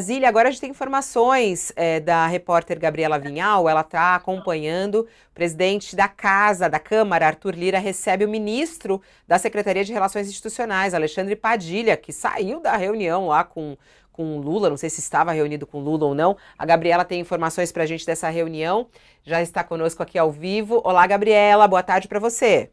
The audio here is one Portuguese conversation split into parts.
Brasília, agora a gente tem informações da repórter Gabriela Vinhal, ela está acompanhando o presidente da Casa, da Câmara, Arthur Lira, recebe o ministro da Secretaria de Relações Institucionais, Alexandre Padilha, que saiu da reunião lá com o Lula, não sei se estava reunido com o Lula ou não. A Gabriela tem informações para a gente dessa reunião, já está conosco aqui ao vivo. Olá, Gabriela, boa tarde para você.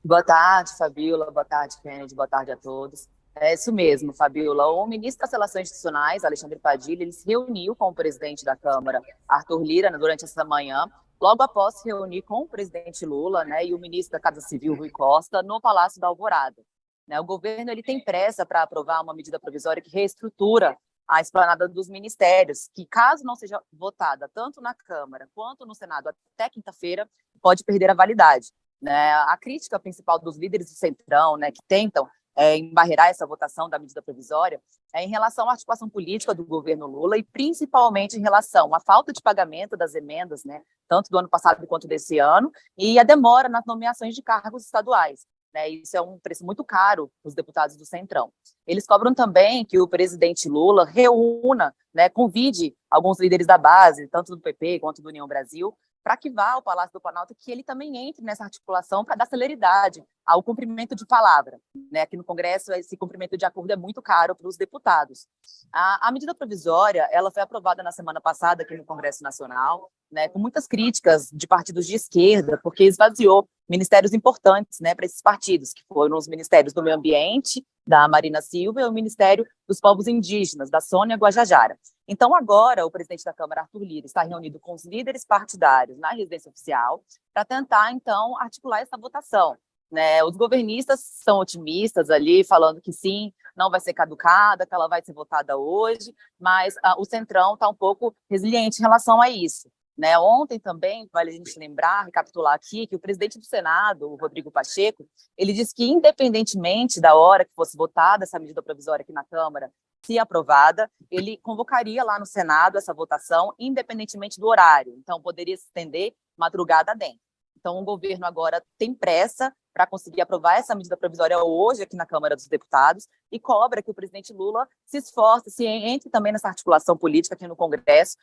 Boa tarde, Fabiola. Boa tarde, Kennedy. Boa tarde a todos. É isso mesmo, Fabiola. O ministro das Relações Institucionais, Alexandre Padilha, ele se reuniu com o presidente da Câmara, Arthur Lira, durante essa manhã, logo após se reunir com o presidente Lula, né, e o ministro da Casa Civil, Rui Costa, no Palácio da Alvorada. Né, o governo ele tem pressa para aprovar uma medida provisória que reestrutura a esplanada dos ministérios, que, caso não seja votada tanto na Câmara quanto no Senado até quinta-feira, pode perder a validade. Né? A crítica principal dos líderes do Centrão, né, que tentam embarrear essa votação da medida provisória, é em relação à articulação política do governo Lula e principalmente em relação à falta de pagamento das emendas, né, tanto do ano passado quanto desse ano, e a demora nas nomeações de cargos estaduais. Né? Isso é um preço muito caro para os deputados do Centrão. Eles cobram também que o presidente Lula reúna, né, convide alguns líderes da base, tanto do PP quanto do União Brasil, para que vá ao Palácio do Planalto, que ele também entre nessa articulação para dar celeridade ao cumprimento de palavra. Né? Aqui no Congresso, esse cumprimento de acordo é muito caro para os deputados. A medida provisória ela foi aprovada na semana passada aqui no Congresso Nacional, né, com muitas críticas de partidos de esquerda, porque esvaziou ministérios importantes, né, para esses partidos, que foram os ministérios do Meio Ambiente, da Marina Silva, e o Ministério dos Povos Indígenas, da Sônia Guajajara. Então, agora, o presidente da Câmara, Arthur Lira, está reunido com os líderes partidários na residência oficial para tentar, então, articular essa votação. Né? Os governistas são otimistas ali, falando que sim, não vai ser caducada, que ela vai ser votada hoje, mas o Centrão está um pouco resiliente em relação a isso. Né? Ontem também, vale a gente lembrar, recapitular aqui, que o presidente do Senado, o Rodrigo Pacheco, ele disse que, independentemente da hora que fosse votada essa medida provisória aqui na Câmara, se aprovada, ele convocaria lá no Senado essa votação, independentemente do horário. Então, poderia se estender madrugada dentro. Então, o governo agora tem pressa para conseguir aprovar essa medida provisória hoje aqui na Câmara dos Deputados e cobra que o presidente Lula se esforce, se entre também nessa articulação política aqui no Congresso,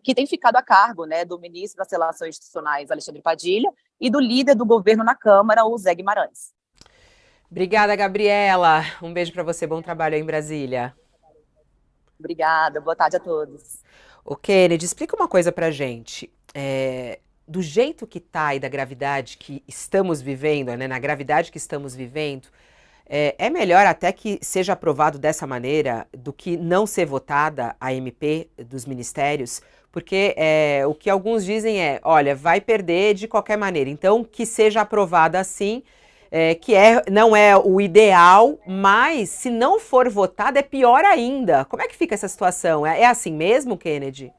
que tem ficado a cargo, né, do ministro das Relações Institucionais, Alexandre Padilha, e do líder do governo na Câmara, o Zé Guimarães. Obrigada, Gabriela. Um beijo para você, bom trabalho aí em Brasília. Obrigada, boa tarde a todos. Ô, Kennedy, explica uma coisa pra gente. Do jeito que tá e da gravidade que estamos vivendo, né, na gravidade que estamos vivendo, é melhor até que seja aprovado dessa maneira do que não ser votada a MP dos ministérios, porque o que alguns dizem olha, vai perder de qualquer maneira. Então, que seja aprovada assim, que não é o ideal, mas se não for votada é pior ainda. Como é que fica essa situação? É assim mesmo, Kennedy?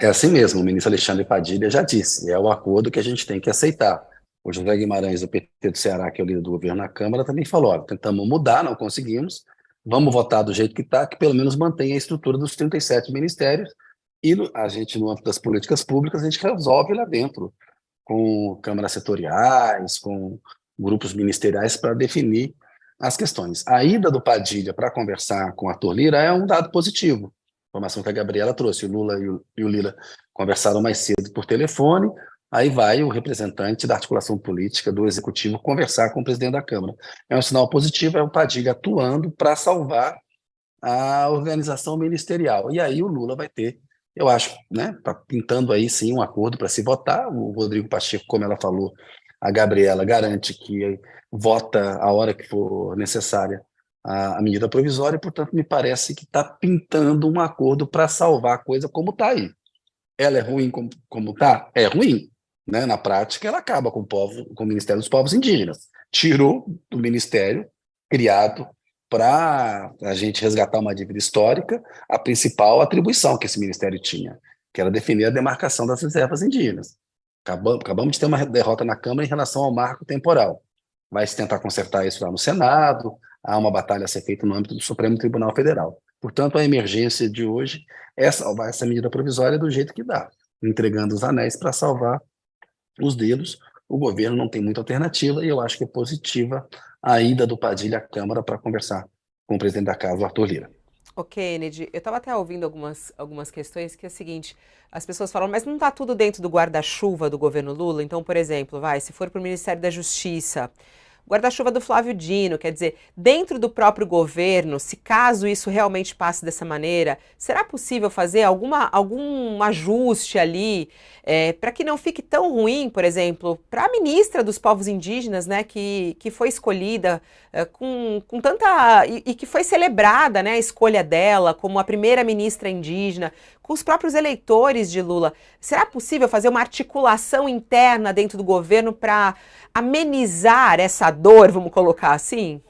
É assim mesmo, o ministro Alexandre Padilha já disse, é o acordo que a gente tem que aceitar. O José Guimarães, do PT do Ceará, que é o líder do governo na Câmara, também falou, olha, tentamos mudar, não conseguimos, vamos votar do jeito que está, que pelo menos mantenha a estrutura dos 37 ministérios, e a gente, no âmbito das políticas públicas, a gente resolve lá dentro, com câmaras setoriais, com grupos ministeriais para definir as questões. A ida do Padilha para conversar com Arthur Lira é um dado positivo, informação que a Gabriela trouxe. O Lula e o Lira conversaram mais cedo por telefone, aí vai o representante da articulação política do Executivo conversar com o presidente da Câmara. É um sinal positivo, é o Padilha atuando para salvar a organização ministerial. E aí o Lula vai ter, eu acho, né, pintando aí sim um acordo para se votar. O Rodrigo Pacheco, como ela falou, a Gabriela garante que vota a hora que for necessária a medida provisória, e, portanto, me parece que está pintando um acordo para salvar a coisa como está aí. Ela é ruim como está? É ruim. Né? Na prática, ela acaba com o Ministério dos Povos Indígenas. Tirou do ministério criado para a gente resgatar uma dívida histórica, a principal atribuição que esse ministério tinha, que era definir a demarcação das reservas indígenas. Acabamos de ter uma derrota na Câmara em relação ao marco temporal. Vai se tentar consertar isso lá no Senado, há uma batalha a ser feita no âmbito do Supremo Tribunal Federal. Portanto, a emergência de hoje é salvar essa medida provisória do jeito que dá, entregando os anéis para salvar os dedos. O governo não tem muita alternativa e eu acho que é positiva a ida do Padilha à Câmara para conversar com o presidente da Casa, o Arthur Lira. Ô, Kennedy, eu estava até ouvindo algumas questões que é o seguinte, as pessoas falam, mas não está tudo dentro do guarda-chuva do governo Lula? Então, por exemplo, se for para o Ministério da Justiça, guarda-chuva do Flávio Dino, quer dizer, dentro do próprio governo, se caso isso realmente passe dessa maneira, será possível fazer algum ajuste ali, para que não fique tão ruim, por exemplo, para a ministra dos povos indígenas, né, que foi escolhida com tanta... e que foi celebrada, né, a escolha dela como a primeira ministra indígena, com os próprios eleitores de Lula. Será possível fazer uma articulação interna dentro do governo para amenizar essa dor, vamos colocar assim?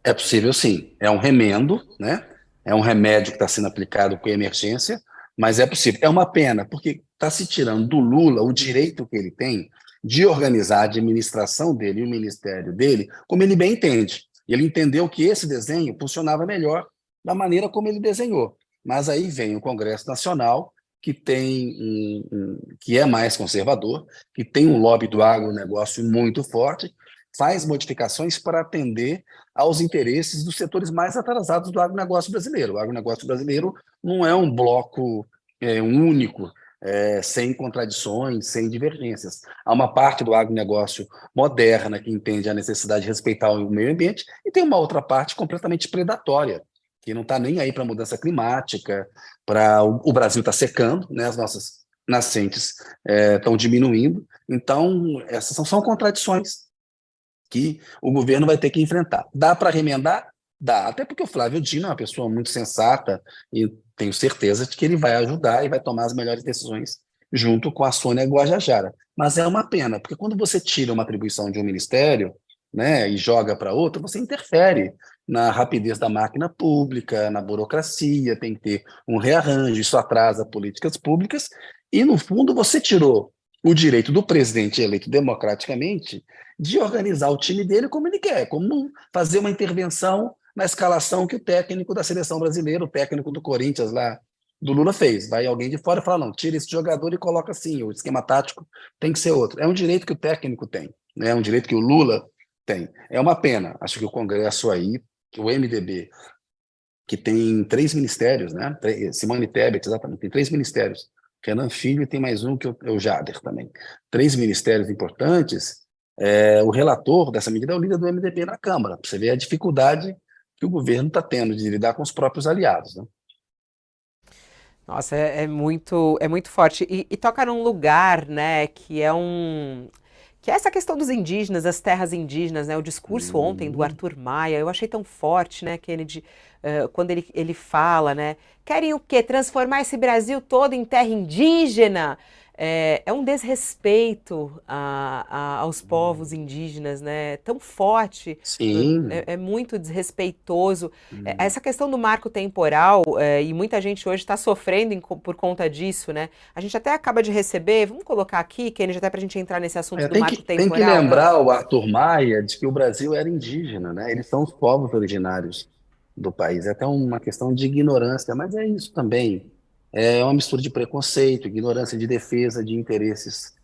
É possível, sim. É um remendo, né? É um remédio que está sendo aplicado com emergência, mas é possível. É uma pena, porque está se tirando do Lula o direito que ele tem de organizar a administração dele e o ministério dele como ele bem entende. Ele entendeu que esse desenho funcionava melhor da maneira como ele desenhou. Mas aí vem o Congresso Nacional, que que é mais conservador, que tem um lobby do agronegócio muito forte, faz modificações para atender aos interesses dos setores mais atrasados do agronegócio brasileiro. O agronegócio brasileiro não é um bloco único, sem contradições, sem divergências. Há uma parte do agronegócio moderna que entende a necessidade de respeitar o meio ambiente e tem uma outra parte completamente predatória, que não está nem aí para a mudança climática, para o Brasil está secando, né, as nossas nascentes estão diminuindo. Então, essas são contradições que o governo vai ter que enfrentar. Dá para remendar? Dá, até porque o Flávio Dino é uma pessoa muito sensata e tenho certeza de que ele vai ajudar e vai tomar as melhores decisões junto com a Sônia Guajajara. Mas é uma pena, porque quando você tira uma atribuição de um ministério, né, e joga para outro, você interfere na rapidez da máquina pública, na burocracia, tem que ter um rearranjo, isso atrasa políticas públicas, e no fundo você tirou o direito do presidente eleito democraticamente de organizar o time dele como ele quer, como fazer uma intervenção na escalação que o técnico da seleção brasileira, o técnico do Corinthians lá, do Lula fez. Vai alguém de fora e fala, não, tira esse jogador e coloca assim, o esquema tático tem que ser outro. É um direito que o técnico tem, né? É um direito que o Lula tem. É uma pena, acho que o Congresso aí, que o MDB, que tem 3 ministérios, né? Simone Tebet, exatamente, tem 3 ministérios. Renan Filho e tem mais um que é o Jader também. 3 ministérios importantes. O relator dessa medida é o líder do MDB na Câmara, para você ver a dificuldade que o governo está tendo de lidar com os próprios aliados, né? Nossa, é muito forte. E toca num lugar, né, que é essa questão dos indígenas, das terras indígenas, né? O discurso ontem do Arthur Maia, eu achei tão forte, né, Kennedy, quando ele fala, né? Querem o quê? Transformar esse Brasil todo em terra indígena? É um desrespeito aos povos indígenas, né? Tão forte, Sim. é muito desrespeitoso. Essa questão do marco temporal, e muita gente hoje está sofrendo por conta disso, né? A gente até acaba de receber, vamos colocar aqui, Kennedy, até para a gente entrar nesse assunto do marco Tem que temporal. lembrar o Arthur Maia de que o Brasil era indígena, né? Eles são os povos originários do país. É até uma questão de ignorância, mas é isso também. É uma mistura de preconceito, ignorância de defesa de interesses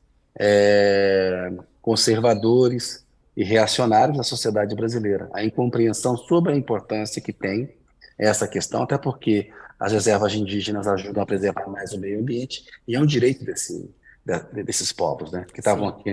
conservadores e reacionários da sociedade brasileira. A incompreensão sobre a importância que tem essa questão, até porque as reservas indígenas ajudam a preservar mais o meio ambiente, e é um direito desses povos, né, que estavam Sim. aqui